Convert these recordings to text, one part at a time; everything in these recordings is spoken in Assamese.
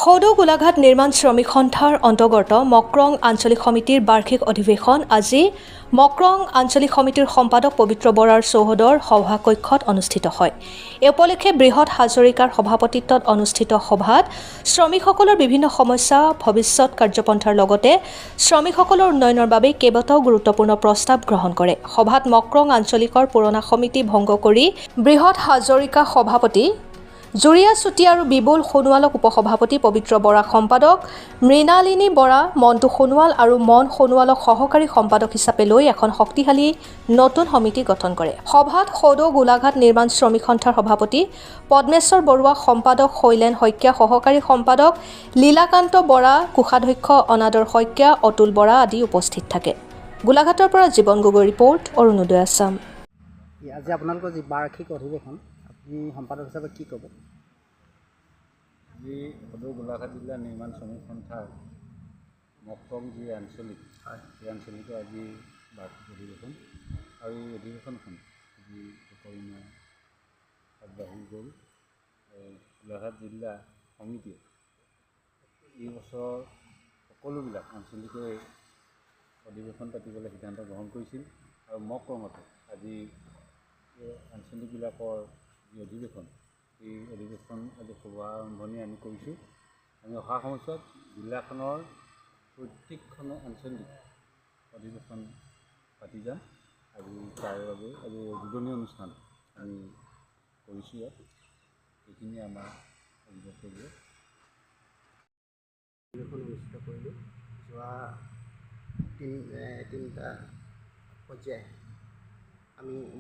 সদৌ গোলাঘাট নিৰ্মাণ শ্ৰমিক সন্থাৰ অন্তৰ্গত মক্ৰং আঞ্চলিক সমিতিৰ বাৰ্ষিক অধিৱেশন আজি মক্ৰং আঞ্চলিক সমিতিৰ সম্পাদক পবিত্ৰ বৰাৰ চৌহদৰ সভাকক্ষত অনুষ্ঠিত হয়। এই উপলক্ষে বৃহৎ হাজৰিকাৰ সভাপতিত্বত অনুষ্ঠিত সভাত শ্ৰমিকসকলৰ বিভিন্ন সমস্যা ভৱিষ্যত কাৰ্যপন্থাৰ লগতে শ্ৰমিকসকলৰ উন্নয়নৰ বাবে কেইবাটাও গুৰুত্বপূৰ্ণ প্ৰস্তাৱ গ্ৰহণ কৰে। সভাত মক্ৰং আঞ্চলিকৰ পুৰণা সমিতি ভংগ কৰি বৃহৎ হাজৰিকা সভাপতি জুৰিয়া চুতীয়া আৰু বিপুল সোণোৱালক উপসভাপতি পবিত্ৰ বৰাক সম্পাদক মৃণালিনী বৰা মণ্টু সোণোৱাল আৰু মন সোণোৱালক সহকাৰী সম্পাদক হিচাপে লৈ এখন শক্তিশালী নতুন সমিতি গঠন কৰে। সভাত সদৌ গোলাঘাট নিৰ্মাণ শ্ৰমিক সন্থাৰ সভাপতি পদ্মেশ্বৰ বৰুৱা, সম্পাদক শৈলেন শইকীয়া, সহকাৰী সম্পাদক লীলাকান্ত বৰা, কোষাধ্যক্ষ অনাদৰ শইকীয়া, অতুল বৰা আদি উপস্থিত থাকে। গোলাঘাটৰ পৰা জীৱন গগৈ ৰিপৰ্ট, অৰুণোদয় আছাম। আজি আপোনালোকৰ যি বাৰ্ষিক অধিৱেশন, আপুনি সম্পাদক হিচাপে কি ক'ব? যি সদৌ গোলাঘাট জিলা নিৰ্মাণ শ্ৰমিক সন্থাৰ মক্ৰং যি আঞ্চলিক সেই আঞ্চলিকৰ আজি বাৰ্ষিক অধিৱেশন আৰু এই অধিৱেশনখন যি সুকলমে আগবাঢ়ি গ'ল। গোলাঘাট জিলা সমিতিয়ে এই বছৰ সকলোবিলাক আঞ্চলিকে অধিৱেশন পাতিবলৈ সিদ্ধান্ত গ্ৰহণ কৰিছিল আৰু মক্ৰঙতে আজি আঞ্চলিকবিলাকৰ যি অধিৱেশন, এই অধিৱেশন আজি শুভাৰম্ভণি আমি কৰিছোঁ। আমি অহা সময়ছোৱাত জিলাখনৰ প্ৰত্যেকখন আঞ্চলিক অধিৱেশন পাতি যাম আৰু তাৰ বাবে আজি উদ্বোধনী অনুষ্ঠান আমি কৰিছোঁ। ইয়াত এইখিনি আমাৰ অধিৱেশন অনুষ্ঠিত কৰিলোঁ। যোৱা তিনিটা পৰ্যায়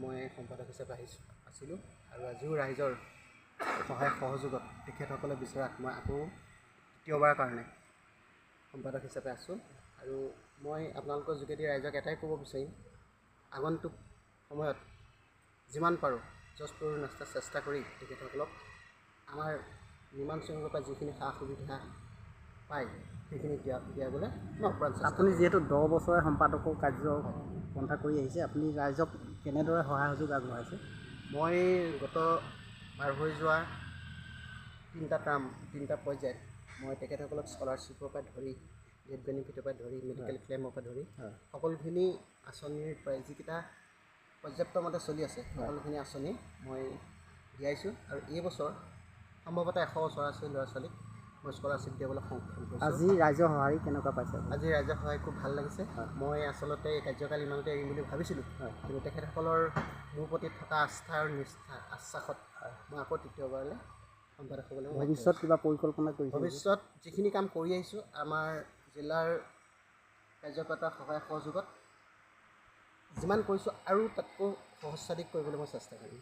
মই সম্পাদক হিচাপে আছিলোঁ আৰু আজিও ৰাইজৰ সহায় সহযোগত তেখেতসকলে বিচৰাত মই আকৌ দ্বিতীয়বাৰৰ কাৰণে সম্পাদক হিচাপে আছোঁ। আৰু মই আপোনালোকৰ যোগেদি ৰাইজক এটাই ক'ব বিচাৰিম, আগন্তুক সময়ত যিমান পাৰোঁ যৎপৰোনাস্তি চেষ্টা কৰি তেখেতসকলক আমাৰ নিৰ্মাণ শ্ৰমিকৰ পৰা যিখিনি সা সুবিধা পায় সেইখিনি দিয়াবলৈ মই অপ্ৰাণ চেষ্টা কৰিম। আপুনি যিহেতু 10 বছৰে সম্পাদকৰ কাৰ্য পন্থা কৰি আহিছে, আপুনি ৰাইজক কেনেদৰে সহায় সহযোগ আগবঢ়াইছে? মই গত পাৰ হৈ যোৱা তিনিটা পৰ্যায়ত মই তেখেতসকলক স্কলাৰশ্বিপৰ পৰা ধৰি ডেথ বেনিফিটৰ পৰা ধৰি মেডিকেল ক্লেইমৰ পৰা ধৰি সকলোখিনি আঁচনিৰ পৰাই যিকেইটা পৰ্যাপ্তমতে চলি আছে সকলোখিনি আঁচনি মই দিয়াইছোঁ। আৰু এই বছৰ সম্ভৱতঃ 100 বছৰ আছে ল'ৰা ছোৱালীক মই স্কলাৰশ্বিপ দিবলৈ সক্ষম হৈছোঁ। আজি ৰাইজৰ সঁহাৰি কেনেকুৱা পাইছে? আজি ৰাইজৰ সহায় খুব ভাল লাগিছে। মই আচলতে এই কাৰ্যকাল ইমানতে এৰিম বুলি ভাবিছিলোঁ, কিন্তু তেখেতসকলৰ মোৰ প্ৰতি থকা আস্থা আৰু নিষ্ঠা আশ্বাসত মই আকৌ তৃতীয়বাৰলৈ সম্পাদক হ'বলৈ ভৱিষ্যত কিবা পৰিকল্পনা কৰিছোঁ? ভৱিষ্যত যিখিনি কাম কৰি আহিছোঁ আমাৰ জিলাৰ কাৰ্যকৰ্তাৰ সহায় সহযোগত যিমান কৰিছোঁ আৰু তাতকৈ সহস্ৰাধিক কৰিবলৈ মই চেষ্টা কৰিম।